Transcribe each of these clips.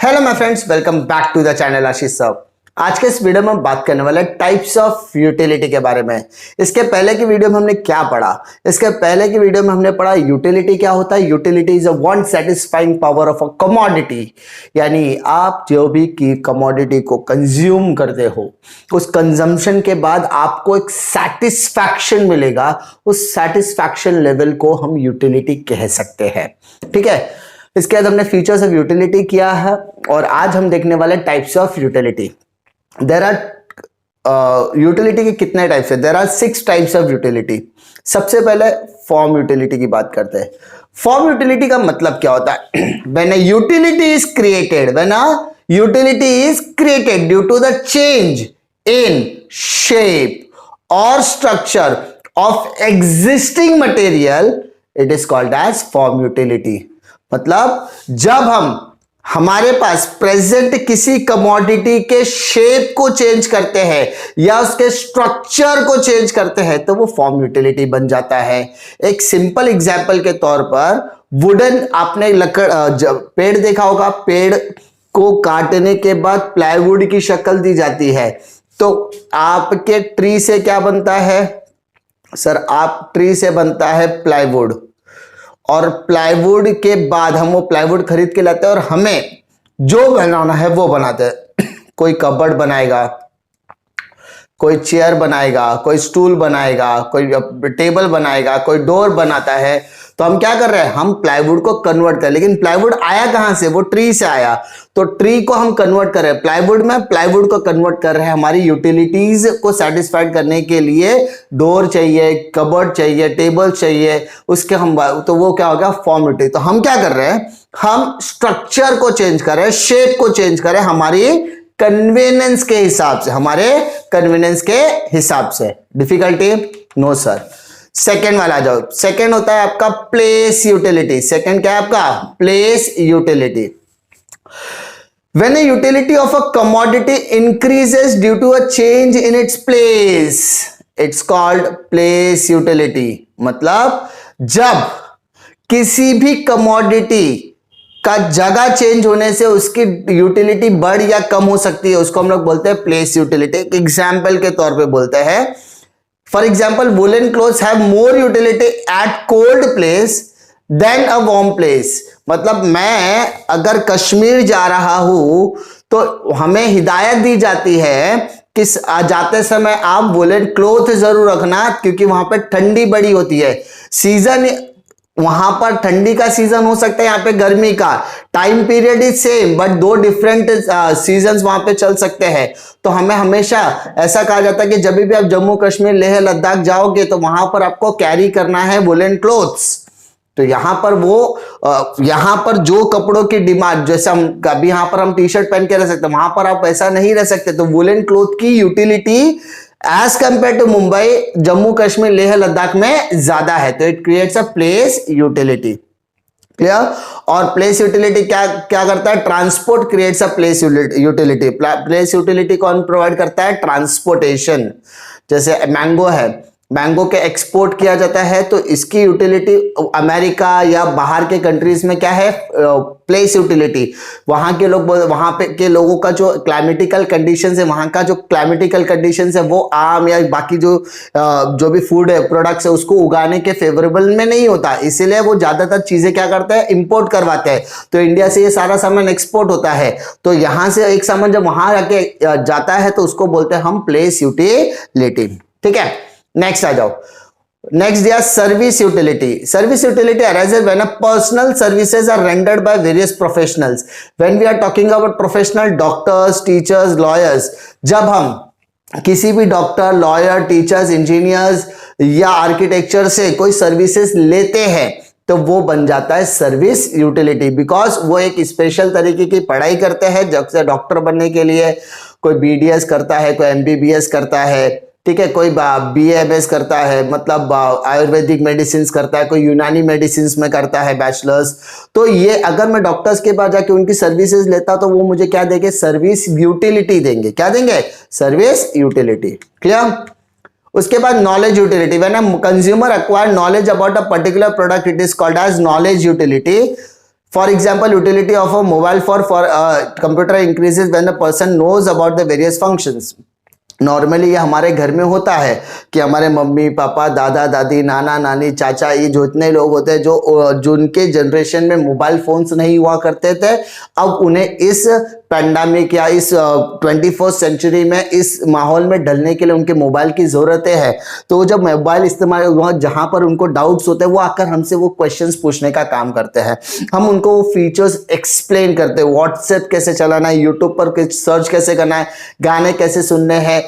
Hello my friends, welcome back to the channel Ashish sir. आज के इस वीडियो में हम बात करने वाले टाइप्स ऑफ यूटिलिटी के बारे में। इसके पहले की वीडियो में हमने क्या पढ़ा? इसके पहले की वीडियो में हमने पढ़ा यूटिलिटी क्या होता है। Utility is a one satisfying power of a commodity, यानी आप जो भी की कमोडिटी को कंज्यूम करते हो, उस कंजम्पशन के बाद आपको एक सेटिस्फैक्शन मिलेगा। उस सेटिस्फैक्शन लेवल को हम यूटिलिटी कह सकते हैं। ठीक है, इसके बाद हमने फीचर्स ऑफ यूटिलिटी किया है और आज हम देखने वाले types of utility. There are utility के कितने टाइप्स है? There are 6 types of utility. सबसे पहले फॉर्म यूटिलिटी की बात करते हैं। फॉर्म यूटिलिटी का मतलब क्या होता है? When a utility is created, when a utility is created due to the change in shape और structure of existing material, it is called as form utility. मतलब जब हमारे पास प्रेजेंट किसी कमोडिटी के शेप को चेंज करते हैं या उसके स्ट्रक्चर को चेंज करते हैं तो वो फॉर्म यूटिलिटी बन जाता है। एक सिंपल एग्जांपल के तौर पर वुडन, आपने पेड़ देखा होगा, पेड़ को काटने के बाद प्लाईवुड की शक्ल दी जाती है। तो आपके ट्री से क्या बनता है सर? आप ट्री से बनता है प्लाईवुड, और प्लाईवुड के बाद हम वो प्लाईवुड खरीद के लाते हैं और हमें जो बनाना है वो बनाते हैं। कोई कबर्ड बनाएगा, कोई चेयर बनाएगा, कोई स्टूल बनाएगा, कोई टेबल बनाएगा, कोई डोर बनाता है। तो हम क्या कर रहे हैं? हम प्लाईवुड को कन्वर्ट कर, लेकिन प्लाईवुड आया कहां से? वो ट्री से आया। तो ट्री को हम कन्वर्ट कर रहे हैं प्लाईवुड में, प्लाईवुड को कन्वर्ट कर रहे हैं हमारी यूटिलिटीज को सेटिस्फाइड करने के लिए। डोर चाहिए, कबर्ड चाहिए, टेबल चाहिए, उसके हम, तो वो क्या हो गया? Form utility. तो हम क्या कर रहे हैं? हम स्ट्रक्चर को चेंज कर रहे हैं, शेप को चेंज कर रहे हैं हमारी कन्वीनियंस के हिसाब से, हमारे कन्वीनियंस के हिसाब से। डिफिकल्टी? No sir. सेकेंड वाला आ जाओ। सेकेंड होता है आपका प्लेस यूटिलिटी। सेकेंड क्या है आपका? Place utility. When a utility of a commodity increases due to a change in its place, it's called place utility। मतलब जब किसी भी कमोडिटी का जगह चेंज होने से उसकी यूटिलिटी बढ़ या कम हो सकती है, उसको हम लोग बोलते हैं प्लेस यूटिलिटी। एक एग्जाम्पल के तौर पे बोलते हैं, for example woollen clothes have more utility at cold place than a warm place. मतलब मैं अगर कश्मीर जा रहा हूं तो हमें हिदायत दी जाती है कि जाते समय आप वुलन क्लोथ जरूर रखना, क्योंकि वहां पर ठंडी बड़ी होती है। सीजन वहां पर ठंडी का सीजन हो सकता है, यहाँ पे गर्मी का। Time period is same but 2 different seasons वहां पे चल सकते हैं। तो हमें हमेशा ऐसा कहा जाता है कि जब भी आप जम्मू कश्मीर, लेह लद्दाख जाओगे तो वहां पर आपको कैरी करना है वुलन क्लोथ्स। तो यहां पर जो कपड़ों की डिमांड, जैसे हम कभी यहां पर हम टी शर्ट पहन के रह सकते हैं, वहां पर आप ऐसा नहीं रह सकते। तो वुलन क्लोथ की utility as compare to Mumbai, Jammu Kashmir, Leh Ladakh में ज्यादा है। तो it creates a place utility. Clear? और प्लेस यूटिलिटी क्या क्या करता है? Transport creates a place utility. Place utility कौन प्रोवाइड करता है? ट्रांसपोर्टेशन। जैसे मैंगो है, मैंगो के एक्सपोर्ट किया जाता है तो इसकी यूटिलिटी अमेरिका या बाहर के कंट्रीज में क्या है? Place utility. वहां के लोगों का जो क्लाइमेटिकल कंडीशंस है, वहां का जो क्लाइमेटिकल कंडीशंस है वो आम या बाकी जो भी फूड है, प्रोडक्ट्स है, उसको उगाने के फेवरेबल में नहीं होता। इसीलिए वो ज्यादातर चीजें क्या करते हैं? इंपोर्ट करवाते हैं। तो इंडिया से ये सारा सामान एक्सपोर्ट होता है। तो यहां से एक सामान जब वहां जाता है तो उसको बोलते हैं हम प्लेस यूटिलिटी। ठीक है, नेक्स्ट आ जाओ। नेक्स्ट दिया service utility. Service utility arises when a personal services are rendered by various professionals। When we are talking about professional, doctors, teachers, lawyers, जब हम किसी भी डॉक्टर, लॉयर, टीचर्स, इंजीनियर्स या architecture से कोई सर्विसेज लेते हैं तो वो बन जाता है सर्विस यूटिलिटी। बिकॉज वो एक स्पेशल तरीके की पढ़ाई करते हैं, जैसे डॉक्टर बनने के लिए कोई BDS करता है, कोई MBBS करता है, ठीक है, कोई BAMS करता है, मतलब आयुर्वेदिक मेडिसिन करता है, कोई यूनानी मेडिसिन में करता है बैचलर्स। तो ये अगर मैं डॉक्टर्स के पास जाके उनकी सर्विसेज लेता तो वो मुझे क्या देंगे? सर्विस यूटिलिटी देंगे। क्या देंगे? Service utility. क्लियर? उसके बाद knowledge utility. When a consumer acquire knowledge about a particular product, it is called as knowledge utility. For example, utility of a mobile for computer increases when the person knows about the various functions. Normally ये हमारे घर में होता है कि हमारे mummy papa दादा दादी नाना नानी चाचा ये जो इतने लोग होते हैं जो उनके जनरेशन में मोबाइल फोन्स नहीं हुआ करते थे, अब उन्हें इस पैंडेमिक या इस 21st सेंचुरी में इस माहौल में ढलने के लिए उनके मोबाइल की ज़रूरतें हैं। तो जब मोबाइल इस्तेमाल हुआ, जहाँ पर उनको डाउट्स होते हैं वो आकर हमसे वो क्वेश्चंस पूछने का काम करते हैं। हम उनको वो फीचर्स एक्सप्लेन करते हैं, व्हाट्सएप कैसे चलाना है, यूट्यूब पर सर्च कैसे करना है, गाने कैसे सुनने हैं,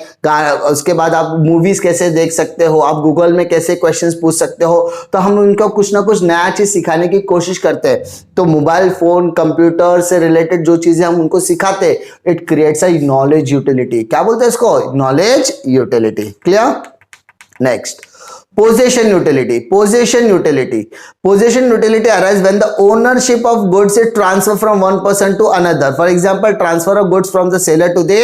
उसके बाद आप मूवीज कैसे देख सकते हो, आप गूगल में कैसे क्वेश्चंस पूछ सकते हो। तो हम उनको कुछ ना कुछ नया चीज सिखाने की कोशिश करते हैं। तो मोबाइल फोन कंप्यूटर से रिलेटेड जो चीजें हम उनको सिखाते, it creates a knowledge utility. क्या बोलते हैं इसको? Knowledge utility. Clear? Next, possession utility. Possession utility arises when the ownership of goods is transferred from one person to another. For example, transfer of goods from the seller to the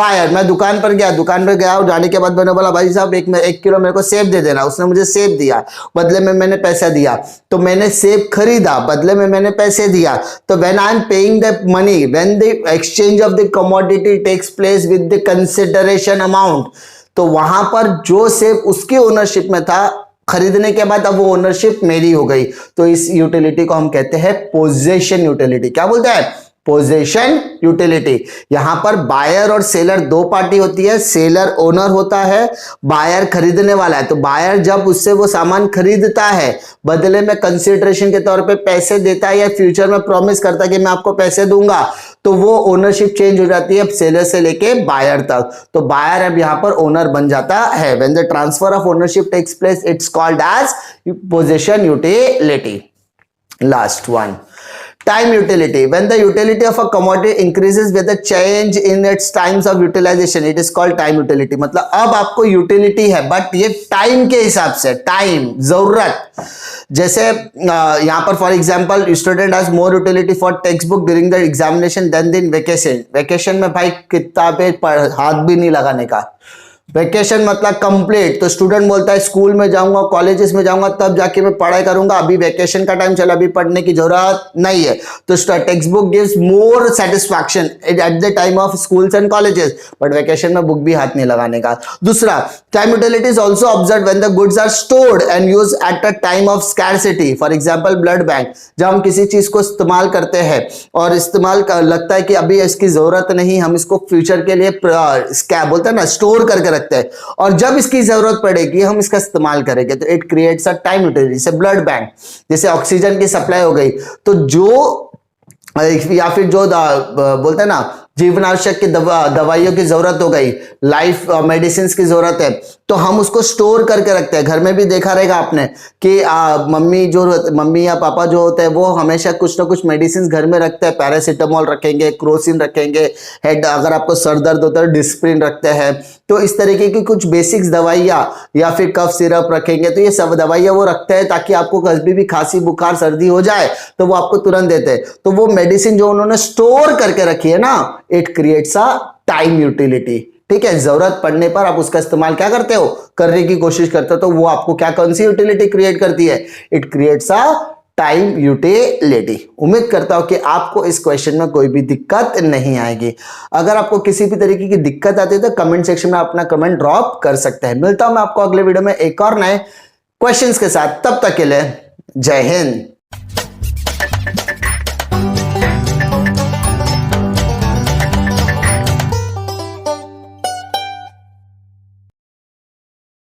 buyer. मैं दुकान पर गया और जाने के बाद मैंने बोला भाई साहब एक किलो मेरे को सेब दे देना। उसने मुझे सेब दिया, बदले में मैंने पैसा दिया। तो मैंने सेब खरीदा, बदले में मैंने पैसे दिया। तो when I am paying the money, when the exchange of the commodity takes place with the consideration amount, तो वहां पर जो सेब उसकी ओनरशिप में था, खरीदने के बाद अब वो ओनरशिप मेरी हो गई। तो इस यूटिलिटी को हम कहते हैं पोजेशन यूटिलिटी। क्या बोलते हैं? Possession utility. यहां पर बायर और सेलर दो पार्टी होती है। सेलर ओनर होता है, बायर खरीदने वाला है। तो बायर जब उससे वो सामान खरीदता है, बदले में कंसिडरेशन के तौर पे पैसे देता है या फ्यूचर में प्रॉमिस करता है कि मैं आपको पैसे दूंगा, तो वो ओनरशिप चेंज हो जाती है सेलर से लेके बायर तक। तो बायर अब यहां पर ओनर बन जाता है। When the transfer of ownership takes place, it's called as possession utility. Last one, time utility. When the utility of a commodity increases with a change in its times of utilization, it is called time utility. मतलब अब आपको utility है but ये time के हिसाब से, time जरूरत। जैसे यहाँ पर for example student has more utility for text book during the examination than in vacation. Vacation में भाई किताबें हाथ भी नहीं लगाने का। वेकेशन मतलब कंप्लीट। तो स्टूडेंट बोलता है स्कूल में जाऊंगा, कॉलेजेस में जाऊंगा, तब जाके मैं पढ़ाई करूंगा, अभी वेकेशन का टाइम चला, अभी पढ़ने की जरूरत नहीं है। तो text book gives more satisfaction at the time of schools and colleges, but vacation में बुक भी हाथ नहीं लगाने का। दूसरा, time utility is also observed when the goods are stored and used at a time of scarcity. For example blood bank, जब हम किसी चीज को इस्तेमाल करते हैं और लगता है कि अभी इसकी जरूरत नहीं, हम इसको फ्यूचर के लिए क्या बोलते हैं ना, स्टोर करके रखते हैं, और जब इसकी जरूरत पड़ेगी हम इसका इस्तेमाल करेंगे। तो it creates a time utility. जैसे ब्लड बैंक, जैसे ऑक्सीजन की सप्लाई हो गई, तो जो या फिर जो बोलते हैं ना जीवनावश्यक की दवाइयों की जरूरत हो गई, लाइफ मेडिसिन की जरूरत है, तो हम उसको स्टोर करके रखते हैं। घर में भी देखा रहेगा आपने कि मम्मी या पापा जो होते हैं वो हमेशा कुछ ना कुछ मेडिसिन घर में रखते हैं। पैरासीटामोल रखेंगे, क्रोसिन रखेंगे, हेड अगर आपको सर दर्द होता है डिस्प्रिन रखते हैं। तो इस तरीके की कुछ बेसिक्स दवाइयाँ या फिर कफ सिरप रखेंगे। तो ये सब दवाइयाँ वो रखते हैं ताकि आपको कभी भी खांसी बुखार सर्दी हो जाए तो वो आपको तुरंत देते हैं। तो वो मेडिसिन जो उन्होंने स्टोर करके रखी है ना, it creates a time utility. ठीक है, जरूरत पड़ने पर आप उसका इस्तेमाल क्या करते हो, करने की कोशिश करते हो। तो वो आपको क्या, कौन सी यूटिलिटी क्रिएट करती है? It creates a time utility. उम्मीद करता हूं कि आपको इस क्वेश्चन में कोई भी दिक्कत नहीं आएगी। अगर आपको किसी भी तरीके की दिक्कत आती है तो कमेंट सेक्शन में अपना कमेंट ड्रॉप कर सकते हैं। मिलता हूं मैं आपको अगले वीडियो में एक और नए क्वेश्चंस के साथ। तब तक के लिए जय हिंद।